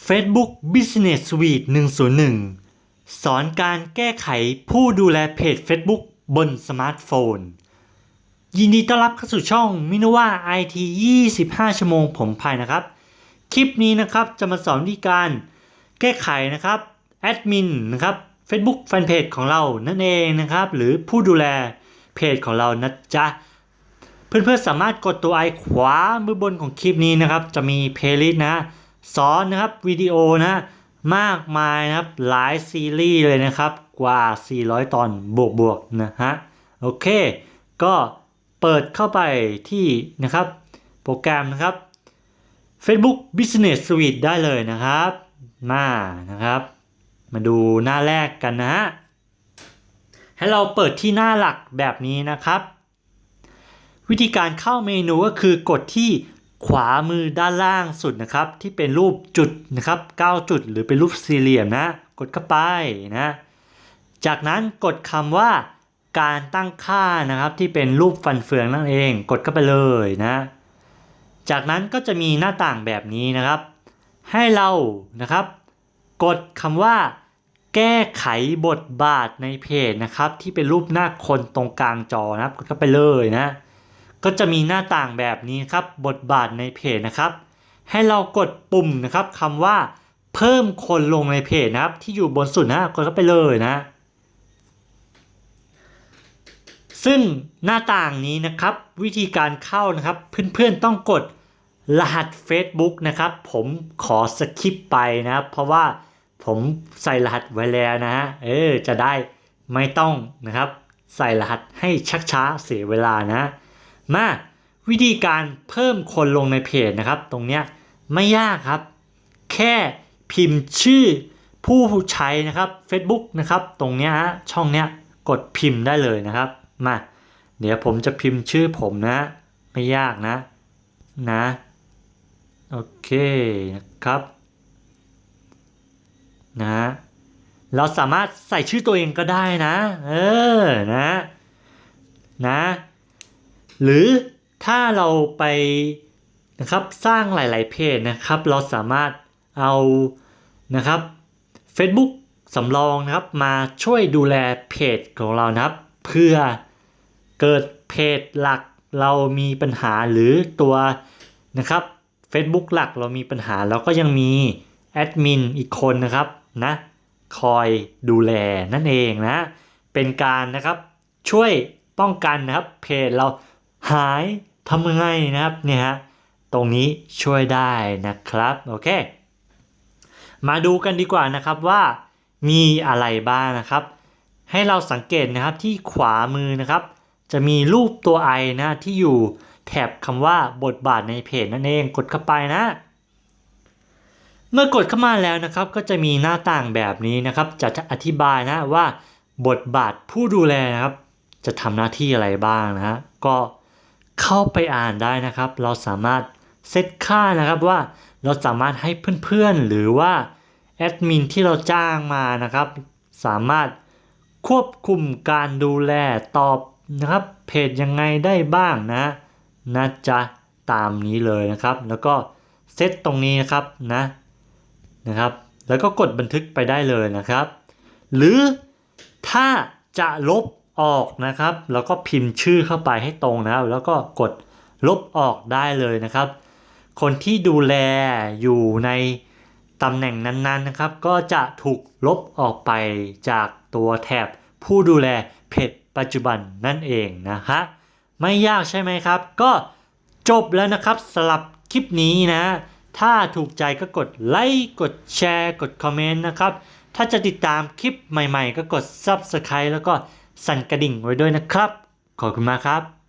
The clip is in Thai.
Facebook Business Suite 101 สอนการแก้ไขผู้ดูแลเพจ Facebook บนสมาร์ทโฟนยินดีต้อนรับเข้าสู่ช่องมินว่า IT 25 ชั่วโมงผมพายนะครับคลิปนี้นะครับจะมาสอนวิธีการแก้ไขนะครับแอดมินนะครับ Facebook Fanpage ของเรานั่นเองนะครับหรือผู้ดูแลเพจของเรานะจ๊ะเพื่อนๆสามารถกดตัวไอขวามือบนของคลิปนี้นะครับจะมีเพลย์ลิสต์นะสอนนะครับวิดีโอนะมากมายนะครับหลายซีรีส์เลยนะครับกว่า400 ตอนบวกๆนะฮะโอเคก็เปิดเข้าไปที่นะครับโปรแกรมนะครับ Facebook Business Suite ได้เลยนะครับนะครับมาดูหน้าแรกกันนะฮะให้เราเปิดที่หน้าหลักแบบนี้นะครับวิธีการเข้าเมนูก็คือกดที่ขวามือด้านล่างสุดนะครับที่เป็นรูปจุดนะครับ9จุดหรือเป็นรูปสี่เหลี่ยมนะกดเข้าไปนะจากนั้นกดคำว่าการตั้งค่านะครับที่เป็นรูปฟันเฟืองนั่นเองกดเข้าไปเลยนะจากนั้นก็จะมีหน้าต่างแบบนี้นะครับให้เรานะครับกดคำว่าแก้ไขบทบาทในเพจนะครับที่เป็นรูปหน้าคนตรงกลางจอนะครับกดเข้าไปเลยนะก็จะมีหน้าต่างแบบนี้ครับบทบาทในเพจนะครับให้เรากดปุ่มนะครับคำว่าเพิ่มคนลงในเพจนะครับที่อยู่บนสุดนะกดเข้าไปเลยนะซึ่งหน้าต่างนี้นะครับวิธีการเข้านะครับเพื่อนๆต้องกดรหัส Facebook นะครับผมขอสคิปไปนะครับเพราะว่าผมใส่รหัสไว้แล้วนะฮะจะได้ไม่ต้องนะครับใส่รหัสให้ชักช้าเสียเวลานะมาวิธีการเพิ่มคนลงในเพจนะครับตรงเนี้ยไม่ยากครับแค่พิมพ์ชื่อผู้ใช้นะครับ Facebook นะครับตรงเนี้ยฮะช่องเนี้ยกดพิมพ์ได้เลยนะครับมาเดี๋ยวผมจะพิมพ์ชื่อผมนะไม่ยากนะโอเคนะครับนะเราสามารถใส่ชื่อตัวเองก็ได้นะนะหรือถ้าเราไปนะครับสร้างหลายๆเพจนะครับเราสามารถเอานะครับ Facebook สำรองนะครับมาช่วยดูแลเพจของเรานะครับเพื่อเกิดเพจหลักเรามีปัญหาหรือตัวนะครับ Facebook หลักเรามีปัญหาเราก็ยังมีแอดมินอีกคนนะครับนะคอยดูแลนั่นเองนะเป็นการนะครับช่วยป้องกันนะครับเพจเราหายทำยังไงนะครับเนี่ยฮะตรงนี้ช่วยได้นะครับโอเคมาดูกันดีกว่านะครับว่ามีอะไรบ้างนะครับให้เราสังเกตนะครับที่ขวามือนะครับจะมีรูปตัวไอนะที่อยู่แถบคำว่าบทบาทในเพจนั่นเองกดเข้าไปนะเมื่อกดเข้ามาแล้วนะครับก็จะมีหน้าต่างแบบนี้นะครับจะอธิบายนะว่าบทบาทผู้ดูแลนะครับจะทำหน้าที่อะไรบ้างนะฮะก็เข้าไปอ่านได้นะครับเราสามารถเซตค่านะครับว่าเราสามารถให้เพื่อนๆหรือว่าแอดมินที่เราจ้างมานะครับสามารถควบคุมการดูแลตอบนะครับเพจยังไงได้บ้างนะจ๊ะตามนี้เลยนะครับแล้วก็เซตตรงนี้นะครับนะครับแล้วก็กดบันทึกไปได้เลยนะครับหรือถ้าจะลบออกนะครับแล้วก็พิมพ์ชื่อเข้าไปให้ตรงนะครับแล้วก็กดลบออกได้เลยนะครับคนที่ดูแลอยู่ในตำแหน่งนั้นๆนะครับก็จะถูกลบออกไปจากตัวแถบผู้ดูแลเพจปัจจุบันนั่นเองนะฮะไม่ยากใช่ไหมครับก็จบแล้วนะครับสำหรับคลิปนี้นะถ้าถูกใจก็กดไลค์กดแชร์กดคอมเมนต์นะครับถ้าจะติดตามคลิปใหม่ๆก็กด Subscribe แล้วก็สั่นกระดิ่งไว้ด้วยนะครับขอบคุณมากครับ